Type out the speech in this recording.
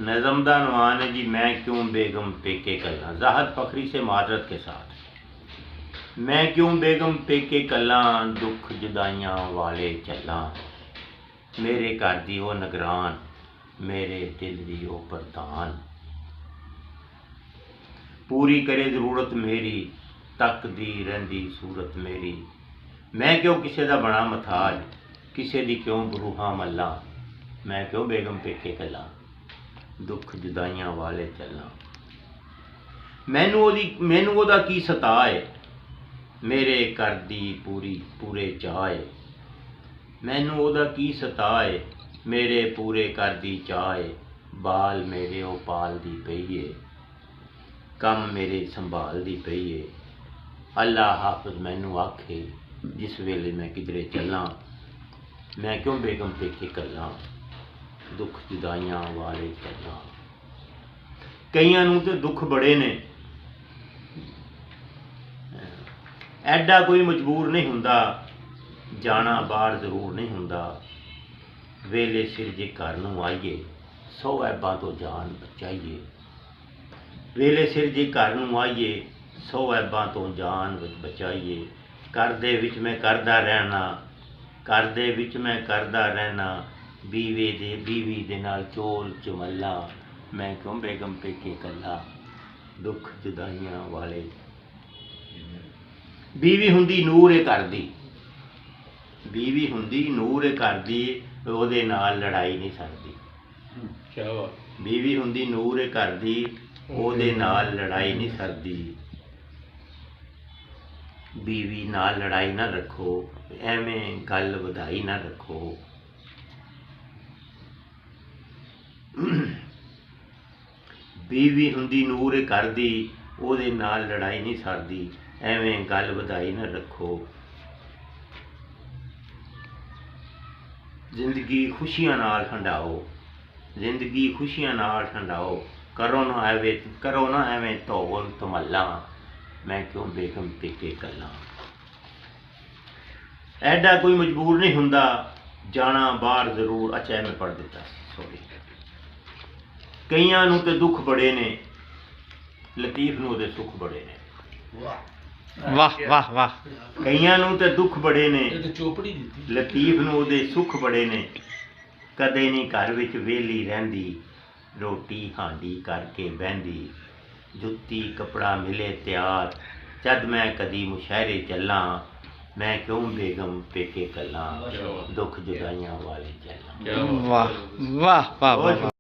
नज़मदा नवान है जी। मैं क्यों बेगम पेके कल्ला, ज़ाहद फखरी से माजरत के साथ। मैं क्यों बेगम पेके कल्ला, दुख जुदाइयां वाले चला। मेरे घर दी ओ नगरान, मेरे दिल दी ओ प्रधान। पूरी करे जरूरत मेरी, तकदी रहिंदी सूरत मेरी। मैं क्यों किसे दा बना मथाज, किसे दी क्यों बरूहा मल्ला। मैं क्यों बेगम पेके कल्ला, दुख जुदाइयां वाले चलना। मैनू ओदा की सताए, मेरे घर दी पूरे चाए। मैनू ओदा की सताए, मेरे पूरे घर दी चाए। बाल मेरे ओ पाल दी पईए, कम मेरे संभाल दी पईए। अल्लाह हाफिज मैनू आखे, जिस वेले मैं किधरे चला। मैं क्यों बेगम पेके कल्ला, दुख जुदाइयां वाले चलना। कईयां नूं ते दुख बड़े ने, ऐडा कोई मजबूर नहीं हुंदा, जाना बाहर जरूर नहीं हुंदा। वेले सिर जे घर नूं आईए, 100 ऐबां तो जान बचाइए। वेले सिर जे घर नूं आईए, 100 ऐबां तो जान बचाइए। घर दे विच मैं करदा रहना, घर दे विच मैं करदा रहना। बीवी दे नाल चोल चमला। मैं क्यों बेगम पेके कल्ला, दुख जुदाइयां वाले। बीवी हुंदी नूर है घर दी, बीवी हुंदी नूर है घर दी, ओहदे नाल लड़ाई नहीं सकदी। क्या बात। बीवी हुंदी नूर है घर दी, ओहदे नाल लड़ाई नहीं सकदी। बीवी नाल लड़ाई ना रखो, एवें गल वधाई ना रखो। बीवी हुंदी नूर है घर दी, ओहदे नाल लड़ाई नहीं सरदी। एवें गल वधाई ना रखो। जिंदगी खुशियां नाल हंडाओ, जिंदगी खुशियां नाल हंडाओ। करो ना एवें धौल धमल्ला। मैं क्यों बेगम पेके कल्ला। ऐडा कोई मजबूर नहीं हुंदा, जाना बाहर जरूर। अच्छा मैं पढ़ दिता, सॉरी। कईयां नूं ते दुख बड़े ने, लतीफ नूं ओहदे सुख बड़े ने। वाह वाह वाह। कईयां नूं ते दुख बड़े ने, चोपड़ी दी लतीफ नूं ओहदे सुख बड़े ने। कदे नहीं घर विच वेली रहिंदी, रोटी हांडी करके बहिंदी। जुत्ती कपड़ा मिले तैयार, जद मैं कदी मुशहरे चला। मैं क्यों बेगम पेके कल्ला, दुख जुदाइयां वाले चला। वाह वाह वाह वाह।